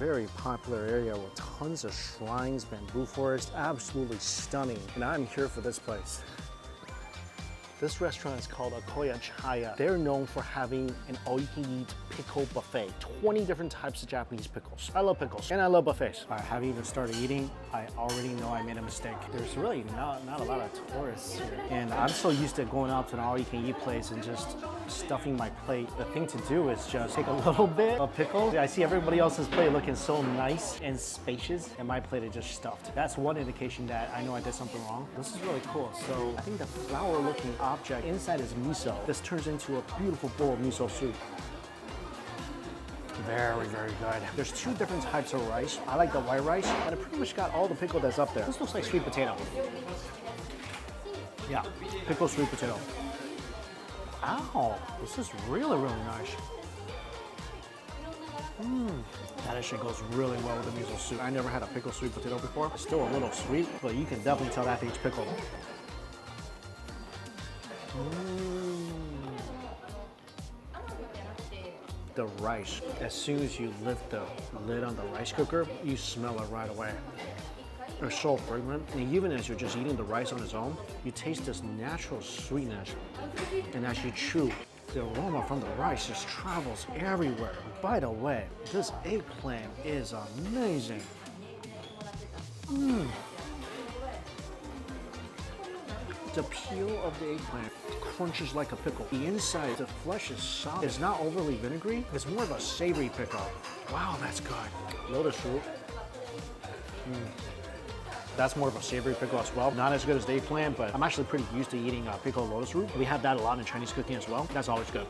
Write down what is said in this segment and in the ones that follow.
very popular area with tons of shrines, bamboo forest, absolutely stunning. And I'm here for this place. This restaurant is called Akoya Chaya. They're known for having an all-you-can-eat pickle buffet. 20 different types of Japanese pickles. I love pickles, and I love buffets. I haven't even started eating. I already know I made a mistake. There's really not a lot of tourists here. And I'm so used to going out to an all-you-can-eat place and just stuffing my plate. The thing to do is just take a little bit of pickle. I see everybody else's plate looking so nice and spacious, and my plate is just stuffed. That's one indication that I know I did something wrong. This is really cool. So I think the flower-looking object inside is miso. This turns into a beautiful bowl of miso soup. Very, very good. There's two different types of rice. I like the white rice, and it pretty much got all the pickle that's up there. This looks like sweet potato. Yeah, pickle sweet potato. Ow, this is really, really nice. That actually goes really well with the miso soup. I never had a pickle sweet potato before. It's still a little sweet, but you can definitely tell that thing's pickled. The rice, as soon as you lift the lid on the rice cooker, you smell it right away. It's so fragrant, and even as you're just eating the rice on its own, you taste this natural sweetness. And as you chew, the aroma from the rice just travels everywhere. By the way, this eggplant is amazing. The peel of the eggplant crunches like a pickle. The inside, the flesh is soft. It's not overly vinegary. It's more of a savory pickle. Wow, that's good. Lotus root. That's more of a savory pickle as well. Not as good as the eggplant, but I'm actually pretty used to eating pickled lotus root. We have that a lot in Chinese cooking as well. That's always good.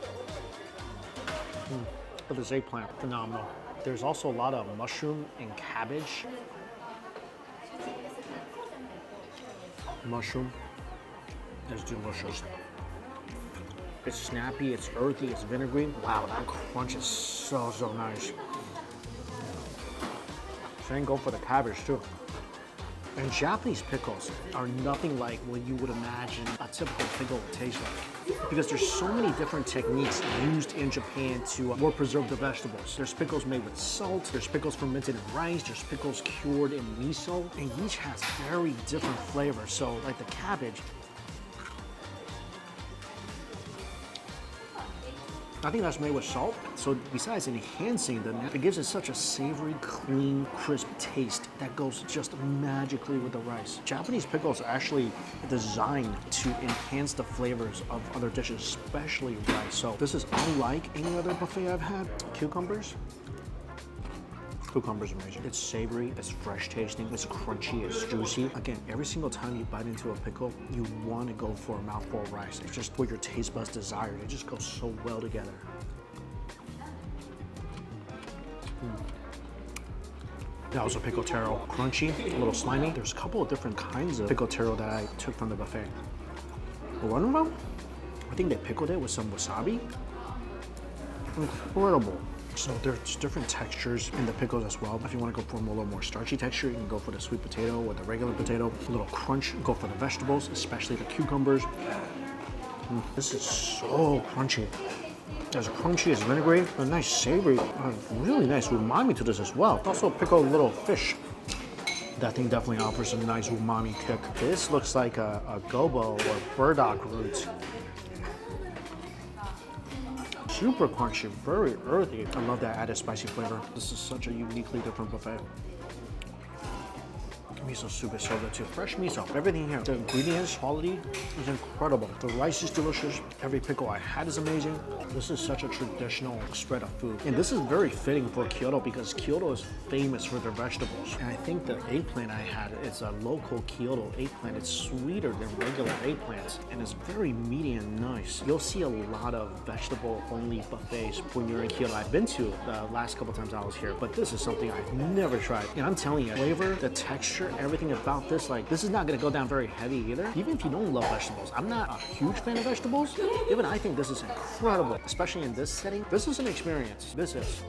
But this eggplant, phenomenal. There's also a lot of mushroom and cabbage. Mushroom is delicious. It's snappy, it's earthy, it's vinegary. Wow, that crunch is so nice. Same go for the cabbage too. And Japanese pickles are nothing like what you would imagine a typical pickle would taste like. Because there's so many different techniques used in Japan to more preserve the vegetables. There's pickles made with salt, there's pickles fermented in rice, there's pickles cured in miso, and each has very different flavors. So like the cabbage, I think that's made with salt. So besides enhancing the, it gives it such a savory, clean, crisp taste that goes just magically with the rice. Japanese pickles are actually designed to enhance the flavors of other dishes, especially rice. So this is unlike any other buffet I've had. Cucumbers. Cucumber's amazing. It's savory, it's fresh tasting, it's crunchy, it's juicy. Again, every single time you bite into a pickle, you want to go for a mouthful of rice. It's just what your taste buds desire. It just goes so well together. That was a pickle taro. Crunchy, a little slimy. There's a couple of different kinds of pickle taro that I took from the buffet. One of them, I think they pickled it with some wasabi. Incredible. So there's different textures in the pickles as well. If you want to go for a little more starchy texture, you can go for the sweet potato or the regular potato. A little crunch, go for the vegetables, especially the cucumbers. This is so crunchy. As crunchy as vinegary, a nice savory, really nice umami to this as well. Also pickled little fish. That thing definitely offers a nice umami kick. This looks like a gobo or burdock root. Super crunchy, very earthy. I love that added spicy flavor. This is such a uniquely different buffet. Miso soup is so good too. Fresh miso. Everything here. The ingredients quality is incredible. The rice is delicious. Every pickle I had is amazing. This is such a traditional spread of food. And this is very fitting for Kyoto because Kyoto is famous for their vegetables. And I think the eggplant I had, it's a local Kyoto eggplant. It's sweeter than regular eggplants and it's very meaty and nice. You'll see a lot of vegetable-only buffets when you're in Kyoto. I've been to the last couple times I was here, but this is something I've never tried. And I'm telling you, flavor, the texture, everything about this, like, this is not gonna go down very heavy either. Even if you don't love vegetables, I'm not a huge fan of vegetables, even I think this is incredible, especially in this setting. This is an experience. This is.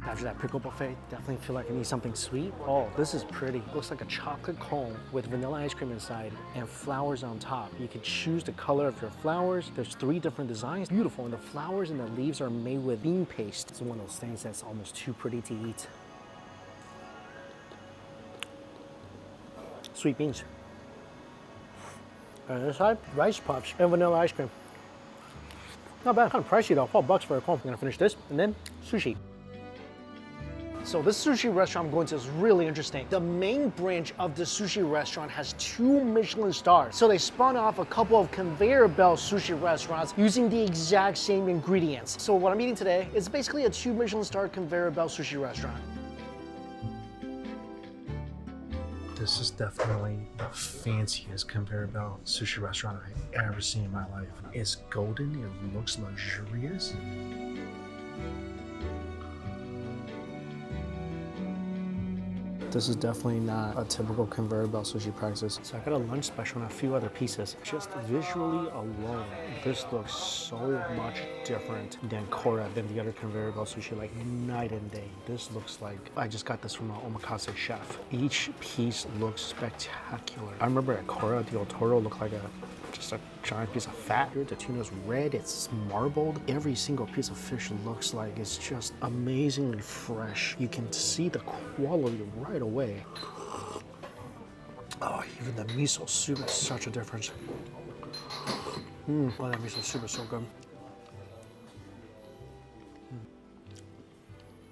After that Pickle Buffet, definitely feel like I need something sweet. Oh, this is pretty. Looks like a chocolate cone with vanilla ice cream inside and flowers on top. You can choose the color of your flowers. There's 3 different designs. Beautiful. And the flowers and the leaves are made with bean paste. It's one of those things that's almost too pretty to eat. Sweet beans. And this side, rice puffs and vanilla ice cream. Not bad, kind of pricey though, $12 for a cone. I'm gonna finish this and then sushi. So this sushi restaurant I'm going to is really interesting. The main branch of the sushi restaurant has 2 Michelin stars. So they spun off a couple of conveyor belt sushi restaurants using the exact same ingredients. So what I'm eating today is basically a 2 Michelin star conveyor belt sushi restaurant. This is definitely the fanciest conveyor belt sushi restaurant I've ever seen in my life. It's golden, it looks luxurious. This is definitely not a typical conveyor belt sushi practice. So I got a lunch special and a few other pieces. Just visually alone, this looks so much different than Kora, than the other conveyor belt sushi, like night and day. This looks like, I just got this from an omakase chef. Each piece looks spectacular. I remember at Kora, the otoro looked like just a giant piece of fat. Here, the tuna's red, it's marbled. Every single piece of fish looks like it's just amazingly fresh. You can see the quality right away. Oh, even the miso soup is such a difference. Oh, that miso soup is so good.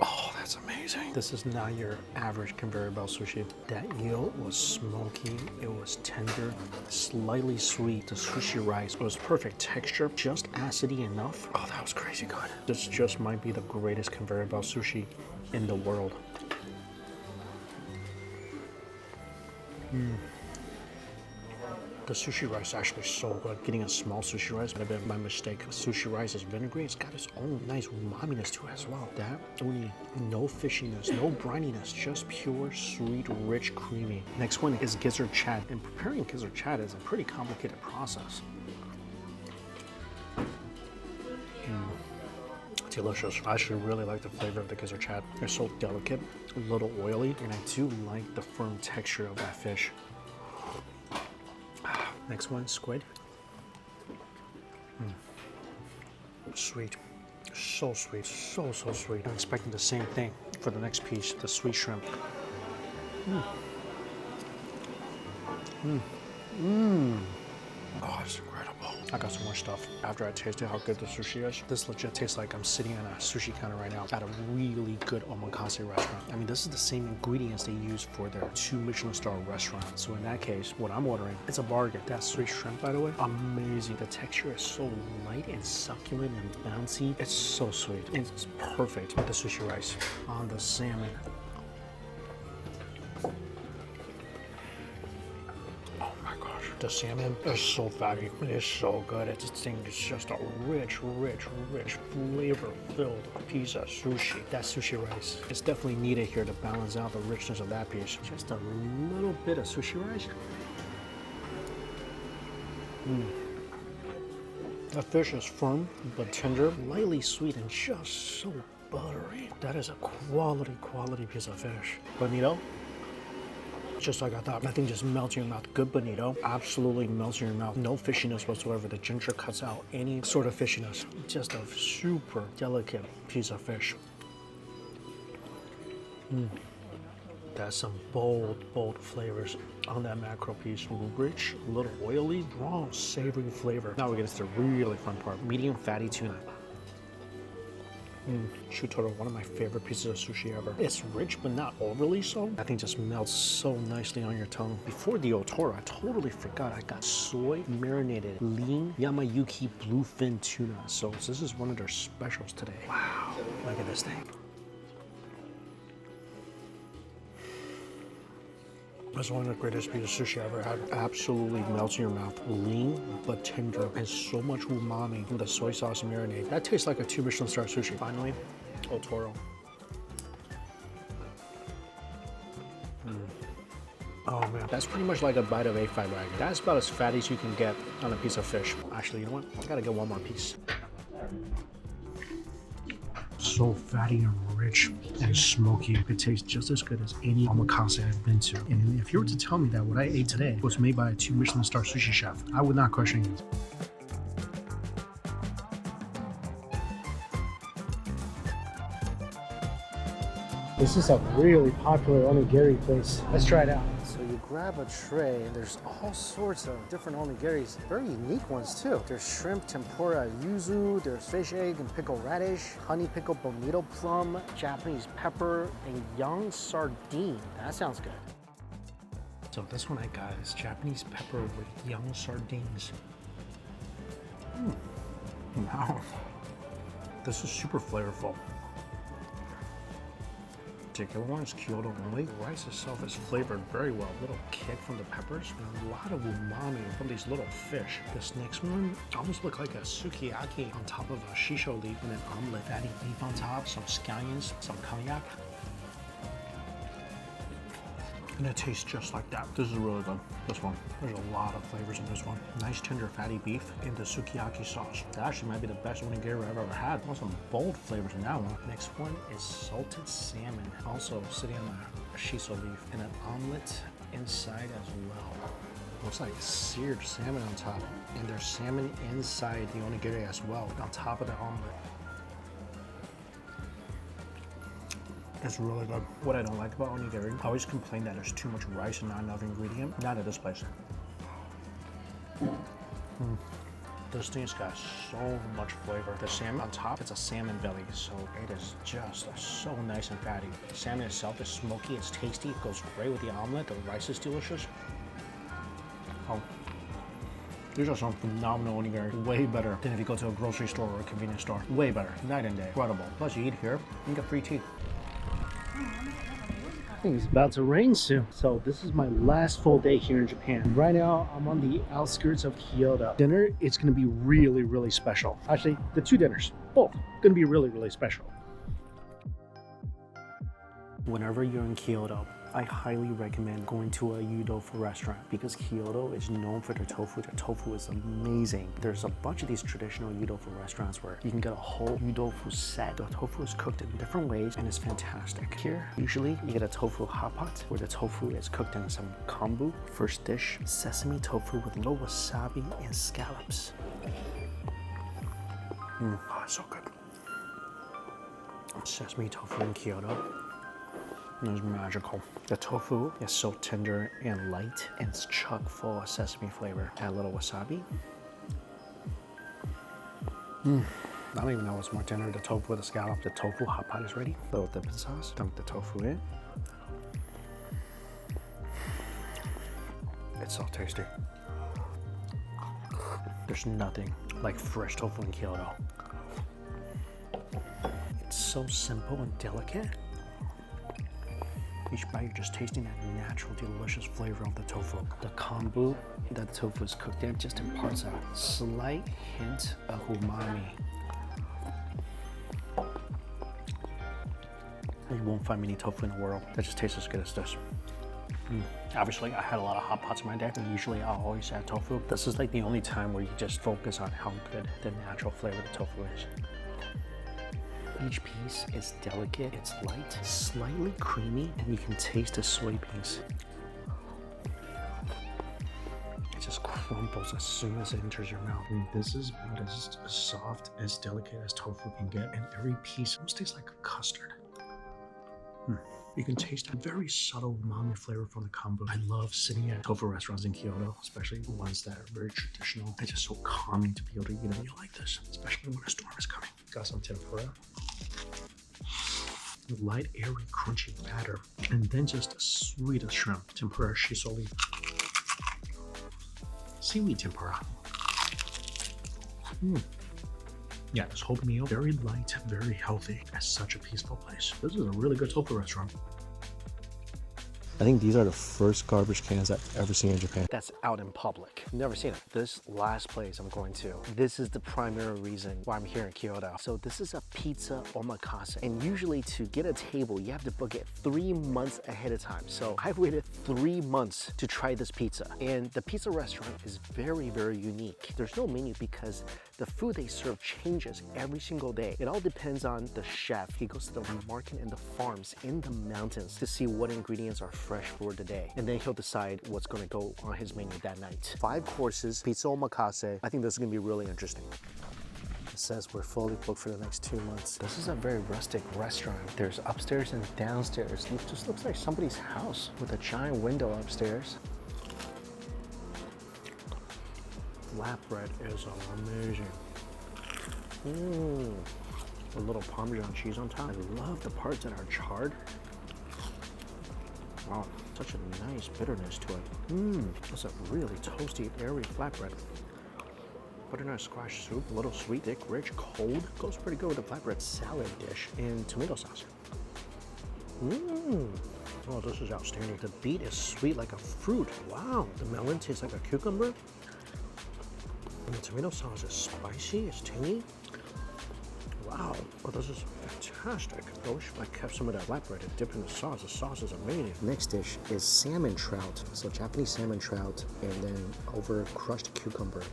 Oh, that's amazing. This is not your average conveyor belt sushi. That eel was smoky, it was tender, slightly sweet. The sushi rice was perfect texture, just acidy enough. Oh, that was crazy good. This just might be the greatest conveyor belt sushi in the world. The sushi rice is actually so good. Getting a small sushi rice might have been my mistake. Sushi rice is vinegary. It's got its own nice umaminess to it as well. That uni, no fishiness, no brininess, just pure, sweet, rich, creamy. Next one is gizzard chat. And preparing gizzard chat is a pretty complicated process. Delicious. I actually really like the flavor of the gizzard chat. They're so delicate, a little oily, and I do like the firm texture of that fish. Next one, squid. Sweet, so sweet, so sweet. I'm expecting the same thing for the next piece, the sweet shrimp. Oh, it's incredible. I got some more stuff after I tasted how good the sushi is. This legit tastes like I'm sitting on a sushi counter right now at a really good omakase restaurant. I mean, this is the same ingredients they use for their 2 Michelin star restaurants. So in that case, what I'm ordering, it's a bargain. That sweet shrimp, by the way, amazing. The texture is so light and succulent and bouncy. It's so sweet. It's perfect with the sushi rice on the salmon. The salmon is so fatty. It is so good. It's just a rich, flavor-filled piece of sushi. That sushi rice is definitely needed here to balance out the richness of that piece. Just a little bit of sushi rice. The fish is firm but tender, lightly sweet, and just so buttery. That is a quality piece of fish. Bonito. Just like I thought, nothing just melts in your mouth. Good bonito, absolutely melts in your mouth. No fishiness whatsoever. The ginger cuts out any sort of fishiness. Just a super delicate piece of fish. That's some bold flavors on that mackerel piece. Rich, a little oily, strong, savory flavor. Now we get to the really fun part. Medium fatty tuna. Shutoro, one of my favorite pieces of sushi ever. It's rich, but not overly so. That thing just melts so nicely on your tongue. Before the otoro, I totally forgot I got soy marinated lean Yamayuki bluefin tuna. So this is one of their specials today. Wow, look at this thing. That's one of the greatest pieces of sushi I ever had. Absolutely melts in your mouth. Lean, but tender, and so much umami in the soy sauce marinade. That tastes like a 2 Michelin star sushi. Finally, otoro. Oh man, that's pretty much like a bite of A5 rag. That's about as fatty as you can get on a piece of fish. Actually, you know what? I gotta get one more piece. So fatty and rich. rich and smoky. It tastes just as good as any omakase I've been to. And if you were to tell me that what I ate today was made by a 2 Michelin star sushi chef, I would not question it. This is a really popular onigiri place. Let's try it out. So you grab a tray and there's all sorts of different onigiris, very unique ones too. There's shrimp tempura yuzu, there's fish egg and pickled radish, honey pickled bonito plum, Japanese pepper, and young sardine. That sounds good. So this one I got is Japanese pepper with young sardines. Wow. This is super flavorful. Particular one is Kyoto only. The rice itself is flavored very well. A little kick from the peppers and a lot of umami from these little fish. This next one almost looks like a sukiyaki on top of a Shijo leaf and an omelet. Fatty beef on top, some scallions, some cognac. And it tastes just like that. This is really good, this one. There's a lot of flavors in this one. Nice tender fatty beef in the sukiyaki sauce. That actually might be the best onigiri I've ever had. There's some bold flavors in that one. Next one is salted salmon, also sitting on a shiso leaf, and an omelet inside as well. Looks like seared salmon on top, and there's salmon inside the onigiri as well, on top of the omelet. It's really good. What I don't like about onigiri, I always complain that there's too much rice and not enough ingredient. Not at this place. This thing's got so much flavor. The salmon on top, it's a salmon belly, so it is just so nice and fatty. The salmon itself is smoky, it's tasty, it goes great with the omelet. The rice is delicious. Oh. These are some phenomenal onigiri. Way better than if you go to a grocery store or a convenience store. Way better. Night and day. Incredible. Plus you eat here, you get free tea. I think it's about to rain soon. So this is my last full day here in Japan. Right now, I'm on the outskirts of Kyoto. Dinner, it's gonna be really, really special. Actually, the two dinners, both gonna be really, really special. Whenever you're in Kyoto, I highly recommend going to a Yudofu restaurant because Kyoto is known for their tofu. Their tofu is amazing. There's a bunch of these traditional Yudofu restaurants where you can get a whole Yudofu set. The tofu is cooked in different ways and it's fantastic. Here, usually you get a tofu hotpot where the tofu is cooked in some kombu. First dish, sesame tofu with little wasabi and scallops. Oh, it's so good. Sesame tofu in Kyoto. It was magical. The tofu is so tender and light, and it's chock full of sesame flavor. Add a little wasabi. I don't even know what's more tender, the tofu or the scallop. The tofu hot pot is ready. Little dipping sauce. Dunk the tofu in. It's so tasty. There's nothing like fresh tofu in Kyoto. It's so simple and delicate. Each bite, you're just tasting that natural, delicious flavor of the tofu. The kombu that the tofu is cooked in just imparts a slight hint of umami. You won't find many tofu in the world that just tastes as good as this. Obviously, I had a lot of hot pots in my day, and usually I'll always add tofu. This is like the only time where you just focus on how good the natural flavor of the tofu is. Each piece is delicate, it's light, slightly creamy, and you can taste the soybeans. It just crumbles as soon as it enters your mouth. And this is about as soft, as delicate as tofu can get, and every piece almost tastes like a custard. You can taste a very subtle umami flavor from the kombu. I love sitting at tofu restaurants in Kyoto, especially ones that are very traditional. It's just so calming to be able to eat a meal like this, especially when a storm is coming. Got some tempura. Light, airy, crunchy batter, and then just a sweet shrimp. Tempura shiso leaf. Seaweed tempura. Yeah, this whole meal, very light, very healthy, at such a peaceful place. This is a really good tofu restaurant. I think these are the first garbage cans I've ever seen in Japan. That's out in public. Never seen it. This last place I'm going to, this is the primary reason why I'm here in Kyoto. So this is a pizza omakase. And usually to get a table, you have to book it 3 months ahead of time. So I've waited 3 months to try this pizza. And the pizza restaurant is very, very unique. There's no menu because the food they serve changes every single day. It all depends on the chef. He goes to the market and the farms in the mountains to see what ingredients are fresh for the day. And then he'll decide what's gonna go on his menu that night. 5 courses, pizza omakase. I think this is gonna be really interesting. It says we're fully booked for the next 2 months. This is a very rustic restaurant. There's upstairs and downstairs. It just looks like somebody's house with a giant window upstairs. Flatbread is amazing. A little Parmesan cheese on top. I love the parts that are charred. Wow, such a nice bitterness to it. That's a really toasty, airy flatbread. Butternut squash soup, a little sweet, thick, rich, cold. Goes pretty good with the flatbread salad dish and tomato sauce. Oh, this is outstanding. The beet is sweet like a fruit. Wow, the melon tastes like a cucumber. And the tomato sauce is spicy, it's tangy. Wow, oh, this is fantastic. I wish I kept some of that flatbread and dip in the sauce. The sauce is amazing. Next dish is salmon trout. So Japanese salmon trout and then over crushed cucumber.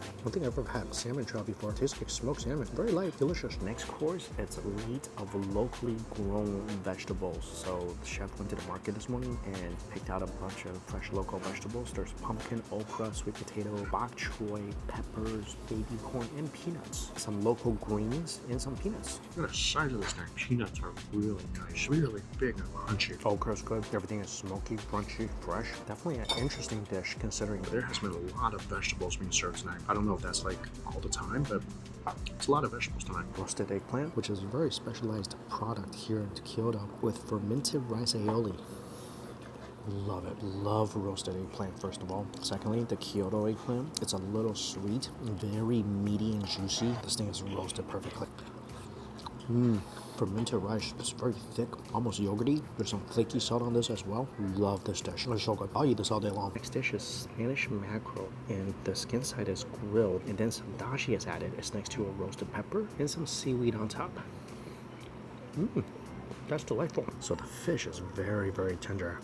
I don't think I've ever had salmon trout before. It tastes like smoked salmon. Very light, delicious. Next course, it's a meat of locally grown vegetables. So the chef went to the market this morning and picked out a bunch of fresh local vegetables. There's pumpkin, okra, sweet potato, bok choy, peppers, baby corn, and peanuts. Some local greens and some peanuts. Look at the size of this thing. Peanuts are really nice, really big and crunchy. Okra's good. Everything is smoky, crunchy, fresh. Definitely an interesting dish considering there has been a lot of vegetables being served tonight. I don't know if that's like all the time, but it's a lot of vegetables tonight. Roasted eggplant, which is a very specialized product here in Kyoto with fermented rice aioli. Love it. Love roasted eggplant, first of all. Secondly, the Kyoto eggplant. It's a little sweet, very meaty and juicy. This thing is roasted perfectly. Fermented rice. It's very thick, almost yogurty. There's some flaky salt on this as well. Love this dish. It's so good. I'll eat this all day long. Next dish is Spanish mackerel, and the skin side is grilled, and then some dashi is added. It's next to a roasted pepper and some seaweed on top. That's delightful. So the fish is very, very tender,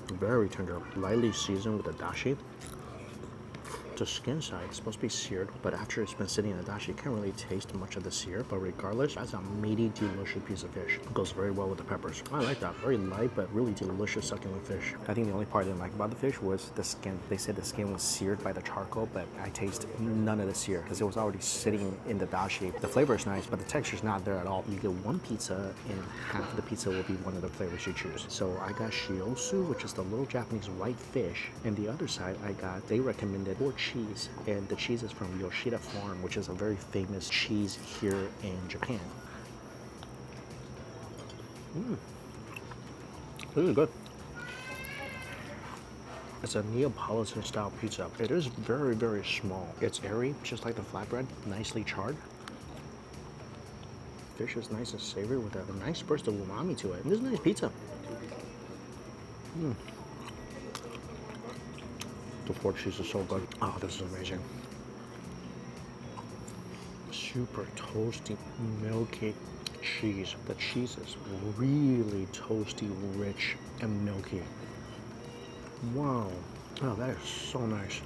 lightly seasoned with the dashi. The skin side is supposed to be seared, but after it's been sitting in the dashi, you can't really taste much of the sear. But regardless, that's a meaty, delicious piece of fish. It goes very well with the peppers. I like that. Very light, but really delicious succulent fish. I think the only part I didn't like about the fish was the skin. They said the skin was seared by the charcoal, but I taste none of the sear because it was already sitting in the dashi. The flavor is nice, but the texture is not there at all. You get one pizza, and half of the pizza will be one of the flavors you choose. So I got shiosu, which is the little Japanese white fish, and the other side I got, they recommended pork cheese, and the cheese is from Yoshida Farm, which is a very famous cheese here in Japan. This is good. It's a Neapolitan style pizza. It is very, very small. It's airy, just like the flatbread, nicely charred. Fish is nice and savory with a nice burst of umami to it. This is a nice pizza. The pork cheese is so good. Oh, this is amazing. Super toasty, milky cheese. The cheese is really toasty, rich, and milky. Wow. Oh, that is so nice.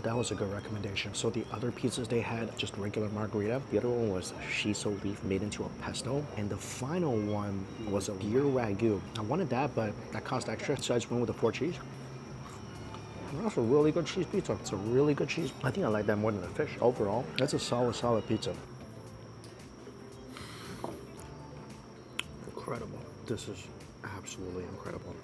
That was a good recommendation. So the other pizzas they had, just regular margarita. The other one was shiso beef made into a pesto. And the final one was a beer ragu. I wanted that, but that cost extra, so I just went with the pork cheese. That's a really good cheese pizza. It's a really good cheese. I think I like that more than the fish. Overall, that's a solid pizza. Incredible. This is absolutely incredible.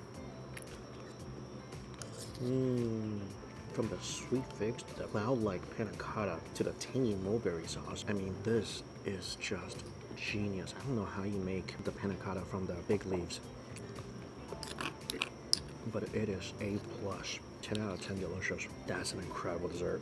From the sweet figs, the cloud-like panna cotta, to the tangy mulberry sauce. I mean, this is just genius. I don't know how you make the panna cotta from the big leaves, but it is A+. 10 out of 10 delicious. That's an incredible dessert.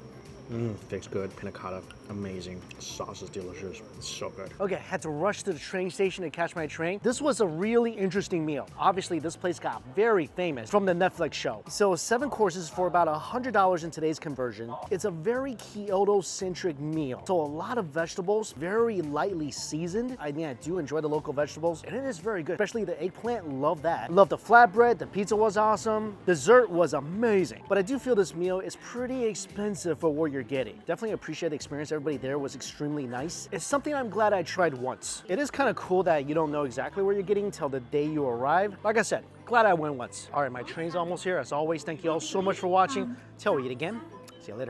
Tastes good. Panna cotta, amazing. Sauce is delicious. It's so good. Okay, had to rush to the train station to catch my train. This was a really interesting meal. Obviously, this place got very famous from the Netflix show. So 7 courses for about $100 in today's conversion. It's a very Kyoto-centric meal. So a lot of vegetables, very lightly seasoned. I mean, I do enjoy the local vegetables, and it is very good, especially the eggplant. Love that. Love the flatbread. The pizza was awesome. Dessert was amazing. But I do feel this meal is pretty expensive for what you're getting. Definitely appreciate the experience. Everybody there was extremely nice. It's something I'm glad I tried once. It is kind of cool that you don't know exactly where you're getting until the day you arrive. Like I said, glad I went once. All right, my train's almost here. As always, thank you all so much for watching. Till we eat again. See you later.